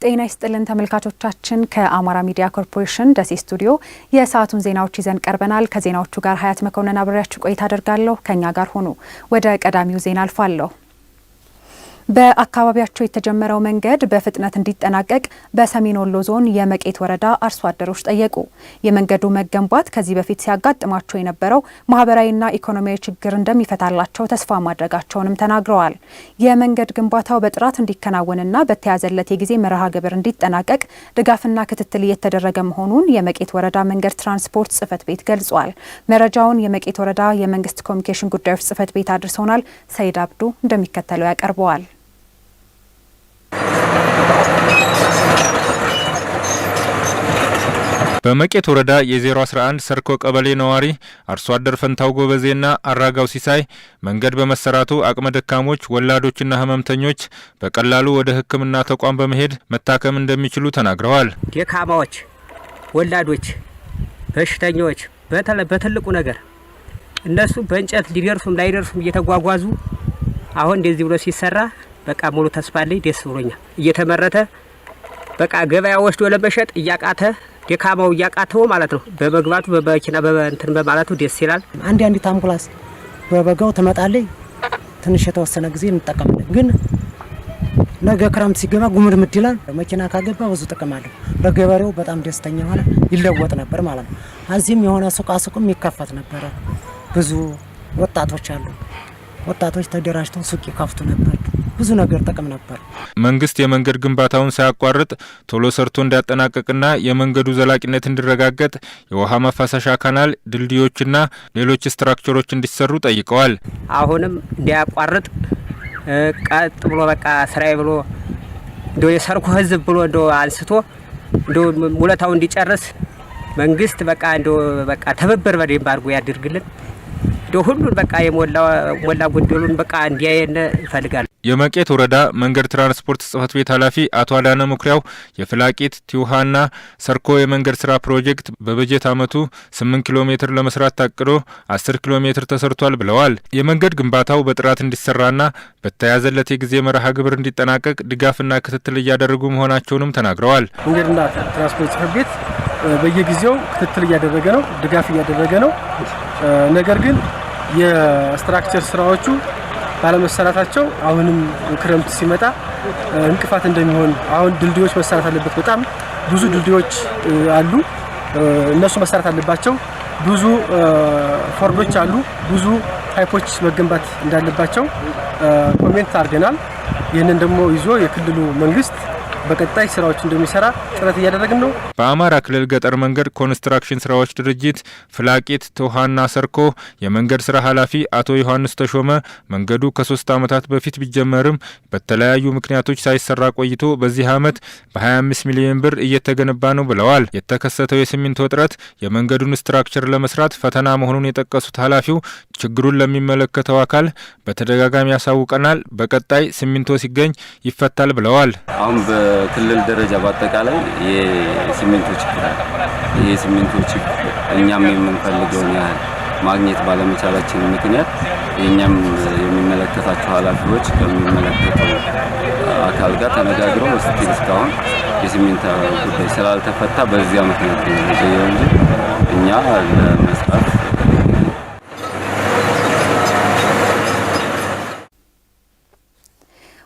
ጤና ይስጥልን ተመልካቾቻችን ከአማራ ሚዲያ ኮርፖሬሽን ደሴ ስቱዲዮ የሰዓቱን ዜናዎች ይዘን ቀርበናል። ከዜናዎቹ ጋር ሀያት መኮንን አብሬያችሁ ቆይታ አደርጋለሁ። ከኛ ጋር ሆኑ። ወደ ቀዳሚው ዜና አልፋለሁ። በአካባቢያቸው የተጀመረው መንገድ በፍጥነት እንዲጠናቀቅ በሰሜን ወሎ ዞን የመቄት ወረዳ አርሶ አደሮች ጠየቁ። የመንገዱ መገንባት ከዚህ በፊት ሲያጋጥማቸው የነበረው ማህበራዊና ኢኮኖሚያዊ ችግር እንደሚፈታላቸው ተስፋ ማድረጋቸውንም ተናግረዋል። የመንገድ ግንባታው በጥራት እንዲከናወንና በተያዘለት የጊዜ መርሃ ግብር እንዲጠናቀቅ ድጋፍና ክትትል እየተደረገ መሆኑን የመቄት ወረዳ መንገድ ትራንስፖርት ጽሕፈት ቤት ገልጿል። መረጃውን የመቄት ወረዳ የመንግስት ኮሚኒኬሽን ጉዳዮች ጽሕፈት ቤት አድርሶናል። ሰይድ አብዱ እንደሚከተለው ያቀርበዋል። በመቄት ወረዳ የ011 ሰርኮ ቀበሌ ነዋሪ አርሶ አደር ፈንታው ጎበዜና አራጋው ሲሳይ መንገድ በመሰራቱ አቅመ ደካሞች፣ ወላዶችና ህመምተኞች በቀላሉ ወደ ሕክምና ተቋም በመሄድ መታከም እንደሚችሉ ተናግረዋል። ደካማዎች፣ ወላዶች፣ በሽተኞች በትልቁ ነገር እነሱ በእንጨት ሊደርሱም ላይደርሱም እየተጓጓዙ አሁን እንደዚህ ብሎ ሲሰራ በቃ ሙሉ ተስፋ አለኝ። ደስ ብሎኛል። እየተመረተ በቃ ገበያ ወስዶ ለመሸጥ እያቃተ ደካማው እያቃተው ማለት ነው። በመግባቱ በመኪና በእንትን በማለቱ ደስ ይላል። አንዲት አምቡላንስ በበጋው ትመጣለች። ትንሽ የተወሰነ ጊዜ እንጠቀማለን። ግን ነገ ክረምት ሲገባ ጉምርምድ ይላል። መኪና ካገባ ብዙ ጥቅም አለው። ለገበሬው በጣም ደስተኛ ሆነ ይለወጥ ነበር ማለት ነው። እዚህም የሆነ ሱቃሱቅም ይከፈት ነበር። ብዙ ወጣቶች አሉ። ወጣቶች ተደራጅተው ሱቅ ይከፍቱ ነበር። ብዙ ነገር ጥቅም ነበር። መንግስት የመንገድ ግንባታውን ሳያቋርጥ ቶሎ ሰርቶ እንዲያጠናቀቅና የመንገዱ ዘላቂነት እንዲረጋገጥ የውሃ ማፋሰሻ ካናል፣ ድልድዮችና ሌሎች ስትራክቸሮች እንዲሰሩ ጠይቀዋል። አሁንም እንዲያቋርጥ ቀጥ ብሎ በቃ ስራዬ ብሎ እንደው የሰርኩ ህዝብ ብሎ እንደው አንስቶ እንደው ሙለታው እንዲጨርስ መንግስት በቃ እንደው በቃ ተበበር በደንብ አድርጎ ያድርግልን። እንደው ሁሉን በቃ የሞላ ጎደሉን በቃ እንዲያየን እንፈልጋለን። የመቄት ወረዳ መንገድ ትራንስፖርት ጽሕፈት ቤት ኃላፊ አቶ አዳነ ሙክሪያው የፍላቂት ቲውሃና ሰርኮ የመንገድ ስራ ፕሮጀክት በበጀት ዓመቱ 8 ኪሎ ሜትር ለመስራት ታቅዶ 10 ኪሎ ሜትር ተሰርቷል ብለዋል። የመንገድ ግንባታው በጥራት እንዲሰራና በተያዘለት የጊዜ መርሃ ግብር እንዲጠናቀቅ ድጋፍና ክትትል እያደረጉ መሆናቸውንም ተናግረዋል። መንገድና ትራንስፖርት ጽሕፈት ቤት በየጊዜው ክትትል እያደረገ ነው፣ ድጋፍ እያደረገ ነው። ነገር ግን የስትራክቸር ስራዎቹ ባለመሰራታቸው አሁንም ክረምት ሲመጣ እንቅፋት እንደሚሆን አሁን ድልድዮች መሰራት አለበት። በጣም ብዙ ድልድዮች አሉ። እነሱ መሰራት አለባቸው። ብዙ ፎርዶች አሉ። ብዙ ፓይፖች መገንባት እንዳለባቸው ኮሜንት አድርገናል። ይህንን ደግሞ ይዞ የክልሉ መንግስት በቀጣይ ስራዎች እንደሚሰራ ጥረት እያደረግን ነው። በአማራ ክልል ገጠር መንገድ ኮንስትራክሽን ስራዎች ድርጅት ፍላቂት ቲውሃና ሰርኮ የመንገድ ስራ ኃላፊ አቶ ዮሐንስ ተሾመ መንገዱ ከ3 ዓመታት በፊት ቢጀመርም በተለያዩ ምክንያቶች ሳይሰራ ቆይቶ በዚህ ዓመት በ25 ሚሊዮን ብር እየተገነባ ነው ብለዋል። የተከሰተው የሲሚንቶ እጥረት የመንገዱን ስትራክቸር ለመስራት ፈተና መሆኑን የጠቀሱት ኃላፊው ችግሩን ለሚመለከተው አካል በተደጋጋሚ ያሳውቀናል፣ በቀጣይ ሲሚንቶ ሲገኝ ይፈታል ብለዋል። አሁን በክልል ደረጃ በአጠቃላይ የሲሚንቶ ችግር አለ። የሲሚንቶ ችግር እኛም የምንፈልገውን ያህል ማግኘት ባለመቻላችን ምክንያት የኛም የሚመለከታቸው ኃላፊዎች ከሚመለከተው አካል ጋር ተነጋግረው እስካሁን የሲሚንቶ ጉዳይ ስላልተፈታ በዚያ ምክንያት ነው እንጂ እኛ ለመስራት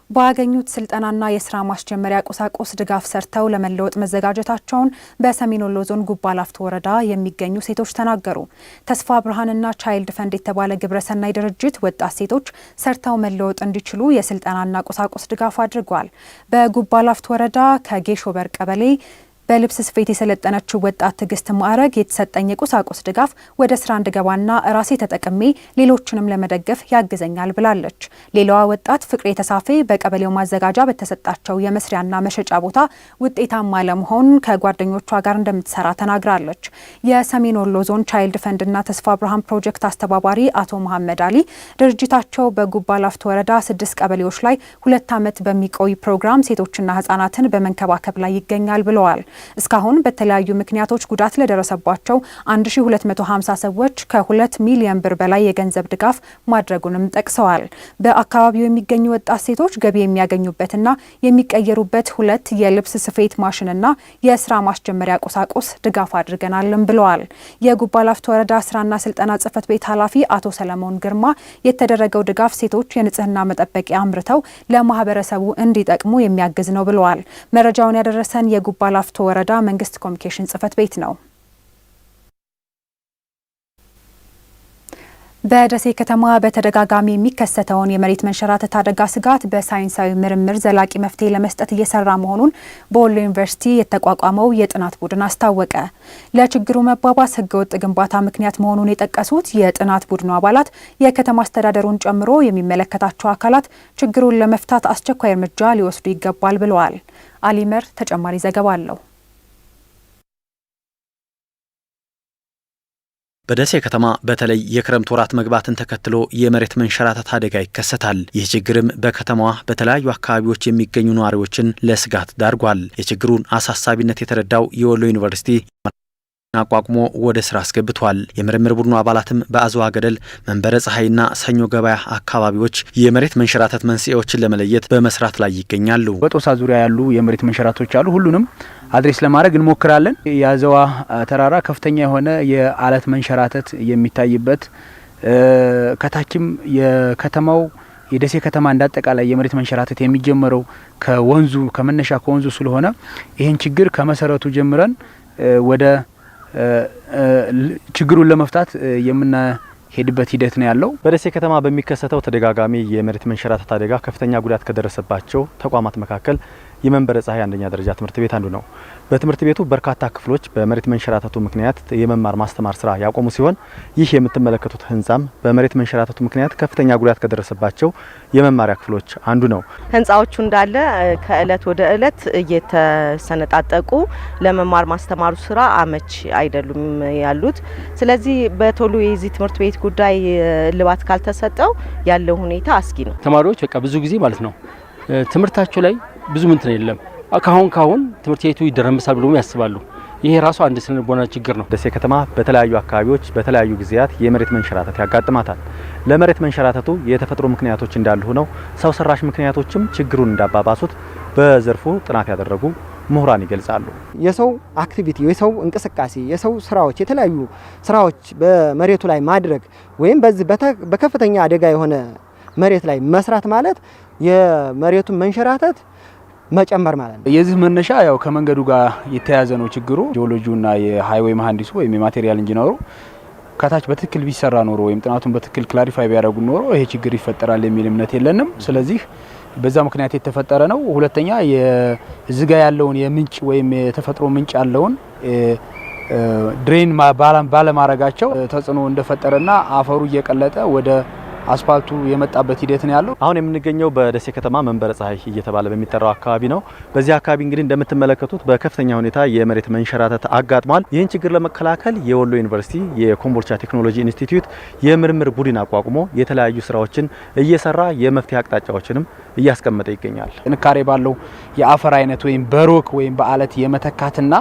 ባገኙት ስልጠናና የስራ ማስጀመሪያ ቁሳቁስ ድጋፍ ሰርተው ለመለወጥ መዘጋጀታቸውን በሰሜን ወሎ ዞን ጉባ ላፍቶ ወረዳ የሚገኙ ሴቶች ተናገሩ። ተስፋ ብርሃንና ቻይልድ ፈንድ የተባለ ግብረሰናይ ድርጅት ወጣት ሴቶች ሰርተው መለወጥ እንዲችሉ የስልጠናና ቁሳቁስ ድጋፍ አድርጓል። በጉባ ላፍቶ ወረዳ ከጌሾበር ቀበሌ በልብስ ስፌት የሰለጠነችው ወጣት ትዕግስት ማዕረግ የተሰጠኝ የቁሳቁስ ድጋፍ ወደ ስራ እንድገባና ራሴ ተጠቅሜ ሌሎችንም ለመደገፍ ያግዘኛል ብላለች። ሌላዋ ወጣት ፍቅሬ ተሳፌ በቀበሌው ማዘጋጃ በተሰጣቸው የመስሪያና መሸጫ ቦታ ውጤታማ ለመሆን ከጓደኞቿ ጋር እንደምትሰራ ተናግራለች። የሰሜን ወሎ ዞን ቻይልድ ፈንድና ተስፋ ብርሃን ፕሮጀክት አስተባባሪ አቶ መሐመድ አሊ ድርጅታቸው በጉባ ላፍቶ ወረዳ 6 ቀበሌዎች ላይ 2 ዓመት በሚቆይ ፕሮግራም ሴቶችና ህጻናትን በመንከባከብ ላይ ይገኛል ብለዋል። እስካሁን በተለያዩ ምክንያቶች ጉዳት ለደረሰባቸው 1250 ሰዎች ከ2 ሚሊዮን ብር በላይ የገንዘብ ድጋፍ ማድረጉንም ጠቅሰዋል። በአካባቢው የሚገኙ ወጣት ሴቶች ገቢ የሚያገኙበትና የሚቀየሩበት 2 የልብስ ስፌት ማሽንና የስራ ማስጀመሪያ ቁሳቁስ ድጋፍ አድርገናልም ብለዋል። የጉባ ላፍቶ ወረዳ ስራና ስልጠና ጽሕፈት ቤት ኃላፊ አቶ ሰለሞን ግርማ የተደረገው ድጋፍ ሴቶች የንጽህና መጠበቂያ አምርተው ለማህበረሰቡ እንዲጠቅሙ የሚያግዝ ነው ብለዋል። መረጃውን ያደረሰን የጉባ ላፍቶ ወረዳ መንግስት ኮሚኒኬሽን ጽሕፈት ቤት ነው። በደሴ ከተማ በተደጋጋሚ የሚከሰተውን የመሬት መንሸራተት አደጋ ስጋት በሳይንሳዊ ምርምር ዘላቂ መፍትሄ ለመስጠት እየሰራ መሆኑን በወሎ ዩኒቨርሲቲ የተቋቋመው የጥናት ቡድን አስታወቀ። ለችግሩ መባባስ ህገወጥ ግንባታ ምክንያት መሆኑን የጠቀሱት የጥናት ቡድኑ አባላት የከተማ አስተዳደሩን ጨምሮ የሚመለከታቸው አካላት ችግሩን ለመፍታት አስቸኳይ እርምጃ ሊወስዱ ይገባል ብለዋል። አሊመር ተጨማሪ ዘገባ አለው። በደሴ ከተማ በተለይ የክረምት ወራት መግባትን ተከትሎ የመሬት መንሸራተት አደጋ ይከሰታል። ይህ ችግርም በከተማዋ በተለያዩ አካባቢዎች የሚገኙ ነዋሪዎችን ለስጋት ዳርጓል። የችግሩን አሳሳቢነት የተረዳው የወሎ ዩኒቨርሲቲ አቋቁሞ ወደ ስራ አስገብቷል። የምርምር ቡድኑ አባላትም በአዝዋ ገደል፣ መንበረ ፀሐይና ሰኞ ገበያ አካባቢዎች የመሬት መንሸራተት መንስኤዎችን ለመለየት በመስራት ላይ ይገኛሉ። በጦሳ ዙሪያ ያሉ የመሬት መንሸራቶች አሉ። ሁሉንም አድሬስ ለማድረግ እንሞክራለን። የአዝዋ ተራራ ከፍተኛ የሆነ የአለት መንሸራተት የሚታይበት ከታችም የከተማው የደሴ ከተማ እንዳጠቃላይ የመሬት መንሸራተት የሚጀመረው ከወንዙ ከመነሻ ከወንዙ ስለሆነ ይህን ችግር ከመሰረቱ ጀምረን ወደ ችግሩን ለመፍታት የምንሄድበት ሂደት ነው ያለው። በደሴ ከተማ በሚከሰተው ተደጋጋሚ የመሬት መንሸራተት አደጋ ከፍተኛ ጉዳት ከደረሰባቸው ተቋማት መካከል የመንበረ ፀሐይ አንደኛ ደረጃ ትምህርት ቤት አንዱ ነው። በትምህርት ቤቱ በርካታ ክፍሎች በመሬት መንሸራተቱ ምክንያት የመማር ማስተማር ስራ ያቆሙ ሲሆን ይህ የምትመለከቱት ህንጻም በመሬት መንሸራተቱ ምክንያት ከፍተኛ ጉዳት ከደረሰባቸው የመማሪያ ክፍሎች አንዱ ነው። ህንጻዎቹ እንዳለ ከእለት ወደ እለት እየተሰነጣጠቁ ለመማር ማስተማሩ ስራ አመች አይደሉም ያሉት። ስለዚህ በቶሎ የዚህ ትምህርት ቤት ጉዳይ ልባት ካልተሰጠው ያለው ሁኔታ አስጊ ነው። ተማሪዎች በቃ ብዙ ጊዜ ማለት ነው ትምህርታቸው ላይ ብዙ ምንትን የለም። ካሁን ትምህርት ቤቱ ይደረምሳል ብለው ያስባሉ። ይሄ ራሱ አንድ ስነልቦና ችግር ነው። ደሴ ከተማ በተለያዩ አካባቢዎች በተለያዩ ጊዜያት የመሬት መንሸራተት ያጋጥማታል። ለመሬት መንሸራተቱ የተፈጥሮ ምክንያቶች እንዳሉ ሆነው ሰው ሰራሽ ምክንያቶችም ችግሩን እንዳባባሱት በዘርፉ ጥናት ያደረጉ ምሁራን ይገልጻሉ። የሰው አክቲቪቲ፣ የሰው እንቅስቃሴ፣ የሰው ስራዎች፣ የተለያዩ ስራዎች በመሬቱ ላይ ማድረግ ወይም በዚህ በከፍተኛ አደጋ የሆነ መሬት ላይ መስራት ማለት የመሬቱን መንሸራተት መጨመር ማለት ነው። የዚህ መነሻ ያው ከመንገዱ ጋር የተያያዘ ነው ችግሩ። ጂኦሎጂውና የሃይዌይ መሐንዲሱ ወይም የማቴሪያል ኢንጂነሩ ከታች በትክክል ቢሰራ ኖሮ ወይም ጥናቱን በትክክል ክላሪፋይ ቢያደርጉ ኖሮ ይሄ ችግር ይፈጠራል የሚል እምነት የለንም። ስለዚህ በዛ ምክንያት የተፈጠረ ነው። ሁለተኛ የዝጋ ያለውን የምንጭ ወይም የተፈጥሮ ምንጭ ያለውን ድሬን ባለማረጋቸው ተጽዕኖ እንደፈጠረና አፈሩ እየቀለጠ ወደ አስፋልቱ የመጣበት ሂደት ነው ያለው። አሁን የምንገኘው በደሴ ከተማ መንበረ ፀሐይ እየተባለ በሚጠራው አካባቢ ነው። በዚህ አካባቢ እንግዲህ እንደምትመለከቱት በከፍተኛ ሁኔታ የመሬት መንሸራተት አጋጥሟል። ይህን ችግር ለመከላከል የወሎ ዩኒቨርሲቲ የኮምቦልቻ ቴክኖሎጂ ኢንስቲትዩት የምርምር ቡድን አቋቁሞ የተለያዩ ስራዎችን እየሰራ የመፍትሄ አቅጣጫዎችንም እያስቀመጠ ይገኛል። ጥንካሬ ባለው የአፈር አይነት ወይም በሮክ ወይም በአለት የመተካትና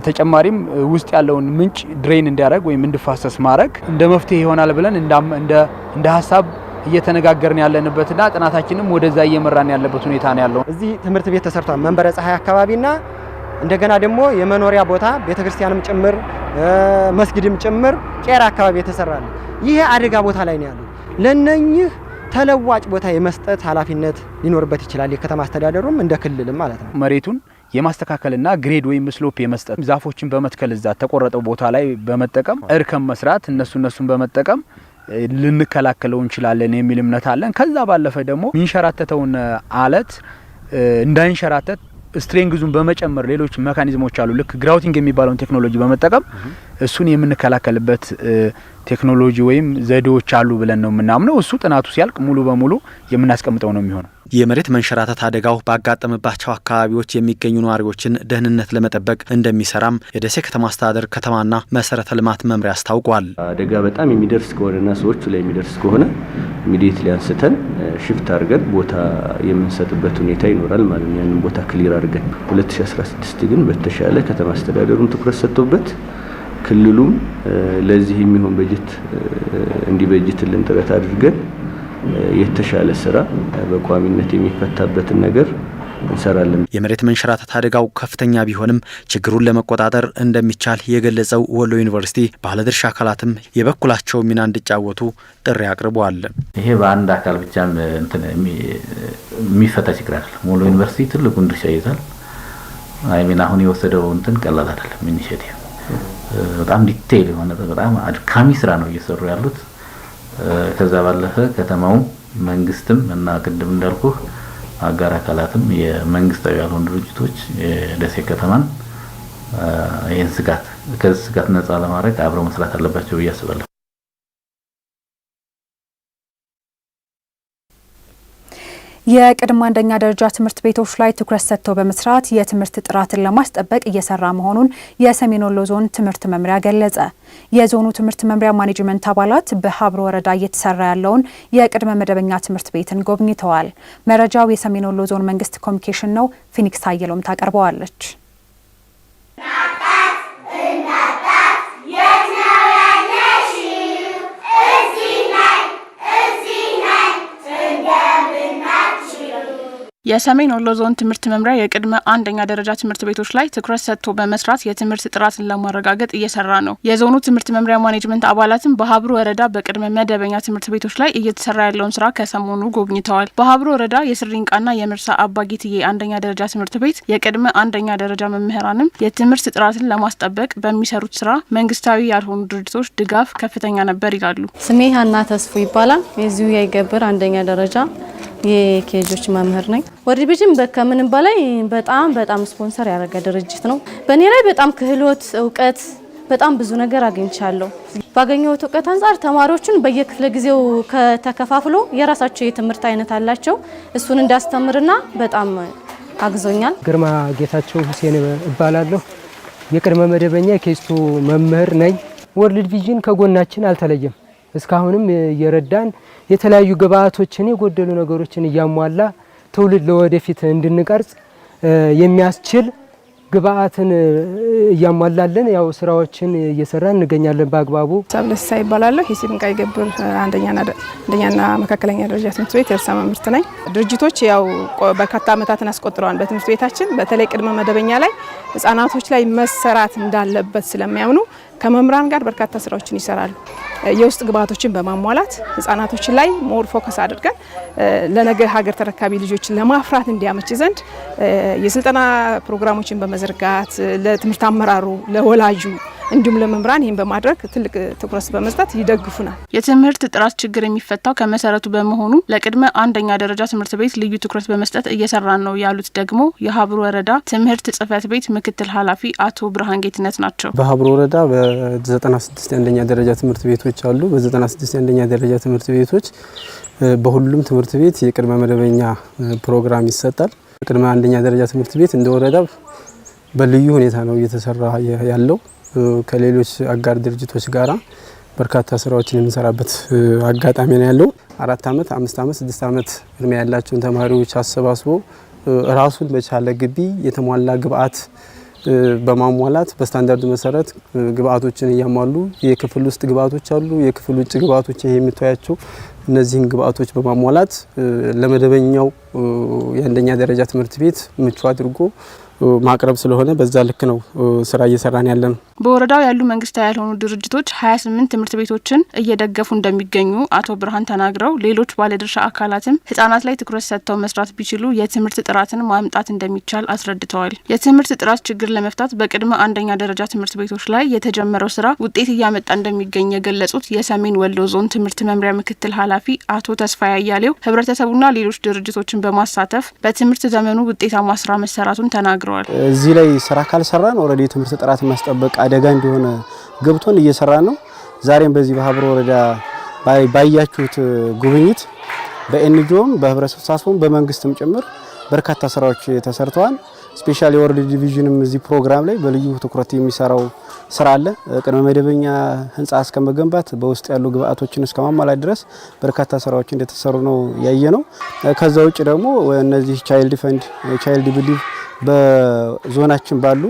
ተጨማሪም ውስጥ ያለውን ምንጭ ድሬን እንዲያደርግ ወይም እንዲፋሰስ ማድረግ እንደ መፍትሄ ይሆናል ብለን እንደ ሀሳብ እየተነጋገርን ያለንበትና ጥናታችንም ወደዛ እየመራን ያለበት ሁኔታ ነው ያለው። እዚህ ትምህርት ቤት ተሰርቷል። መንበረ ፀሐይ አካባቢና እንደገና ደግሞ የመኖሪያ ቦታ ቤተክርስቲያንም ጭምር መስጊድም ጭምር ቄራ አካባቢ የተሰራል። ይሄ አደጋ ቦታ ላይ ነው ያለው። ለነኚህ ተለዋጭ ቦታ የመስጠት ኃላፊነት ሊኖርበት ይችላል የከተማ አስተዳደሩም እንደ ክልልም ማለት ነው። መሬቱን የማስተካከልና ግሬድ ወይም ስሎፕ የመስጠት ዛፎችን በመትከል እዛ ተቆረጠው ቦታ ላይ በመጠቀም እርከም መስራት እነሱን በመጠቀም ልንከላከለው እንችላለን የሚል እምነት አለን። ከዛ ባለፈ ደግሞ ሚንሸራተተውን አለት እንዳይንሸራተት ስትሬንግዙን በመጨመር ሌሎች ሜካኒዝሞች አሉ። ልክ ግራውቲንግ የሚባለውን ቴክኖሎጂ በመጠቀም እሱን የምንከላከልበት ቴክኖሎጂ ወይም ዘዴዎች አሉ ብለን ነው የምናምነው። እሱ ጥናቱ ሲያልቅ ሙሉ በሙሉ የምናስቀምጠው ነው የሚሆነው። የመሬት መንሸራተት አደጋው ባጋጠመባቸው አካባቢዎች የሚገኙ ነዋሪዎችን ደህንነት ለመጠበቅ እንደሚሰራም የደሴ ከተማ አስተዳደር ከተማና መሰረተ ልማት መምሪያ አስታውቋል። አደጋ በጣም የሚደርስ ከሆነና ሰዎቹ ላይ የሚደርስ ከሆነ ኢሚዲየትሊ አንስተን ሽፍት አድርገን ቦታ የምንሰጥበት ሁኔታ ይኖራል ማለት ነው። ያንን ቦታ ክሊር አድርገን 2016 ግን በተሻለ ከተማ አስተዳደሩን ትኩረት ሰጥቶበት ክልሉም ለዚህ የሚሆን በጀት እንዲበጅትልን ጥረት አድርገን የተሻለ ስራ በቋሚነት የሚፈታበትን ነገር እንሰራለን። የመሬት መንሸራተት አደጋው ከፍተኛ ቢሆንም ችግሩን ለመቆጣጠር እንደሚቻል የገለጸው ወሎ ዩኒቨርሲቲ ባለድርሻ አካላትም የበኩላቸው ሚና እንዲጫወቱ ጥሪ አቅርበዋል። ይሄ በአንድ አካል ብቻ የሚፈታ ችግር አይደለም። ወሎ ዩኒቨርሲቲ ትልቁን ድርሻ ይይዛል። አሁን የወሰደው ቀላል አይደለም። ኢኒሼቲቭ በጣም ዲቴይል የሆነ በጣም አድካሚ ስራ ነው እየሰሩ ያሉት። ከዛ ባለፈ ከተማው መንግስትም እና ቅድም እንዳልኩ አጋር አካላትም የመንግስታዊ ያልሆኑ ድርጅቶች የደሴ ከተማን ይህን ከዚህ ስጋት ነፃ ለማድረግ አብረው መስራት አለባቸው ብዬ አስባለሁ። የቅድመ አንደኛ ደረጃ ትምህርት ቤቶች ላይ ትኩረት ሰጥቶ በመስራት የትምህርት ጥራትን ለማስጠበቅ እየሰራ መሆኑን የሰሜን ወሎ ዞን ትምህርት መምሪያ ገለጸ። የዞኑ ትምህርት መምሪያ ማኔጅመንት አባላት በሀብሮ ወረዳ እየተሰራ ያለውን የቅድመ መደበኛ ትምህርት ቤትን ጎብኝተዋል። መረጃው የሰሜን ወሎ ዞን መንግስት ኮሚኒኬሽን ነው። ፊኒክስ አየሎም ታቀርበዋለች። የሰሜን ወሎ ዞን ትምህርት መምሪያ የቅድመ አንደኛ ደረጃ ትምህርት ቤቶች ላይ ትኩረት ሰጥቶ በመስራት የትምህርት ጥራትን ለማረጋገጥ እየሰራ ነው። የዞኑ ትምህርት መምሪያ ማኔጅመንት አባላትም በሀብሮ ወረዳ በቅድመ መደበኛ ትምህርት ቤቶች ላይ እየተሰራ ያለውን ስራ ከሰሞኑ ጎብኝተዋል። በሀብሮ ወረዳ የስሪንቃና የምርሳ አባጊትዬ አንደኛ ደረጃ ትምህርት ቤት የቅድመ አንደኛ ደረጃ መምህራንም የትምህርት ጥራትን ለማስጠበቅ በሚሰሩት ስራ መንግስታዊ ያልሆኑ ድርጅቶች ድጋፍ ከፍተኛ ነበር ይላሉ። ስሜ ሀና ተስፉ ይባላል። የዚሁ የይገብር አንደኛ ደረጃ የኬጆች መምህር ነኝ። ወርልድ ቪዥን ከምንም በላይ በጣም ስፖንሰር ያደረገ ድርጅት ነው። በእኔ ላይ በጣም ክህሎት፣ እውቀት በጣም ብዙ ነገር አግኝቻለሁ። ባገኘሁት እውቀት አንጻር ተማሪዎችን በየክፍለ ጊዜው ከተከፋፍሎ የራሳቸው የትምህርት አይነት አላቸው። እሱን እንዳስተምርና በጣም አግዞኛል። ግርማ ጌታቸው ሁሴን እባላለሁ። የቅድመ መደበኛ የኬስቱ መምህር ነኝ። ወርልድ ቪዥን ከጎናችን አልተለየም። እስካሁንም እየረዳን የተለያዩ ግብአቶችን የጎደሉ ነገሮችን እያሟላ ትውልድ ለወደፊት እንድንቀርጽ የሚያስችል ግብአትን እያሟላለን ያው ስራዎችን እየሰራን እንገኛለን በአግባቡ። ሳብለሳ ይባላለሁ። የስሪንቃ ይገብር አንደኛና መካከለኛ ደረጃ ትምህርት ቤት የርዕሰ መምህርት ነኝ። ድርጅቶች ያው በርካታ ዓመታትን አስቆጥረዋል። በትምህርት ቤታችን በተለይ ቅድመ መደበኛ ላይ ህጻናቶች ላይ መሰራት እንዳለበት ስለሚያምኑ ከመምህራን ጋር በርካታ ስራዎችን ይሰራሉ። የውስጥ ግብአቶችን በማሟላት ህጻናቶችን ላይ ሞር ፎከስ አድርገን ለነገ ሀገር ተረካቢ ልጆችን ለማፍራት እንዲያመች ዘንድ የስልጠና ፕሮግራሞችን በመዘርጋት ለትምህርት አመራሩ፣ ለወላጁ እንዲሁም ለመምህራን ይህን በማድረግ ትልቅ ትኩረት በመስጠት ይደግፉናል። የትምህርት ጥራት ችግር የሚፈታው ከመሰረቱ በመሆኑ ለቅድመ አንደኛ ደረጃ ትምህርት ቤት ልዩ ትኩረት በመስጠት እየሰራን ነው ያሉት ደግሞ የሀብሮ ወረዳ ትምህርት ጽህፈት ቤት ምክትል ኃላፊ አቶ ብርሃን ጌትነት ናቸው። በሀብሮ ወረዳ በ96 አንደኛ ደረጃ ትምህርት ቤቶች አሉ። በ96 አንደኛ ደረጃ ትምህርት ቤቶች በሁሉም ትምህርት ቤት የቅድመ መደበኛ ፕሮግራም ይሰጣል። ቅድመ አንደኛ ደረጃ ትምህርት ቤት እንደ ወረዳ በልዩ ሁኔታ ነው እየተሰራ ያለው። ከሌሎች አጋር ድርጅቶች ጋራ በርካታ ስራዎችን የምንሰራበት አጋጣሚ ነው ያለው። 4 ዓመት፣ 5 ዓመት፣ 6 ዓመት እድሜ ያላቸውን ተማሪዎች አሰባስቦ ራሱን በቻለ ግቢ የተሟላ ግብአት በማሟላት በስታንዳርዱ መሰረት ግብአቶችን እያሟሉ የክፍል ውስጥ ግብአቶች አሉ፣ የክፍል ውጭ ግብአቶች የሚታያቸው እነዚህን ግብአቶች በማሟላት ለመደበኛው የአንደኛ ደረጃ ትምህርት ቤት ምቹ አድርጎ ማቅረብ ስለሆነ በዛ ልክ ነው ስራ እየሰራን ያለን። በወረዳው ያሉ መንግስታዊ ያልሆኑ ድርጅቶች 28 ትምህርት ቤቶችን እየደገፉ እንደሚገኙ አቶ ብርሃን ተናግረው ሌሎች ባለድርሻ አካላትም ህጻናት ላይ ትኩረት ሰጥተው መስራት ቢችሉ የትምህርት ጥራትን ማምጣት እንደሚቻል አስረድተዋል። የትምህርት ጥራት ችግር ለመፍታት በቅድመ አንደኛ ደረጃ ትምህርት ቤቶች ላይ የተጀመረው ስራ ውጤት እያመጣ እንደሚገኝ የገለጹት የሰሜን ወሎ ዞን ትምህርት መምሪያ ምክትል ኃላፊ አቶ ተስፋዬ አያሌው ህብረተሰቡና ሌሎች ድርጅቶችን በማሳተፍ በትምህርት ዘመኑ ውጤታማ ስራ መሰራቱን ተናግረዋል። እዚህ ላይ ስራ ካልሰራን ኦልሬዲ የትምህርት ጥራት ማስጠበቅ አደጋ እንደሆነ ገብቶን እየሰራ ነው። ዛሬም በዚህ በሀብሮ ወረዳ ባያችሁት ጉብኝት በኤንጂኦም በህብረተሰብ ተሳትፎም በመንግስትም ጭምር በርካታ ስራዎች ተሰርተዋል። ስፔሻሊ ወርልድ ዲቪዥንም እዚህ ፕሮግራም ላይ በልዩ ትኩረት የሚሰራው ስራ አለ። ቅድመ መደበኛ ህንጻ እስከመገንባት በውስጥ ያሉ ግብአቶችን እስከማሟላት ድረስ በርካታ ስራዎች እንደተሰሩ ነው ያየነው። ከዛ ውጭ ደግሞ እነዚህ ቻይልድ ፈንድ ቻይልድ ቢሊቭ በዞናችን ባሉ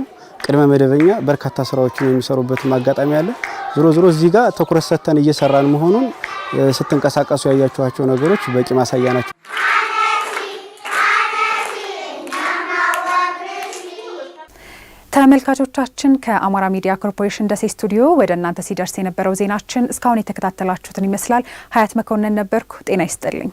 ቅድመ መደበኛ በርካታ ስራዎችን የሚሰሩበት አጋጣሚ አለ። ዞሮ እዚህ ጋር ትኩረት ሰጥተን እየሰራን መሆኑን ስትንቀሳቀሱ ያያችኋቸው ነገሮች በቂ ማሳያ ናቸው። ተመልካቾቻችን ከአማራ ሚዲያ ኮርፖሬሽን ደሴ ስቱዲዮ ወደ እናንተ ሲደርስ የነበረው ዜናችን እስካሁን የተከታተላችሁትን ይመስላል። ሀያት መኮንን ነበርኩ። ጤና ይስጥልኝ።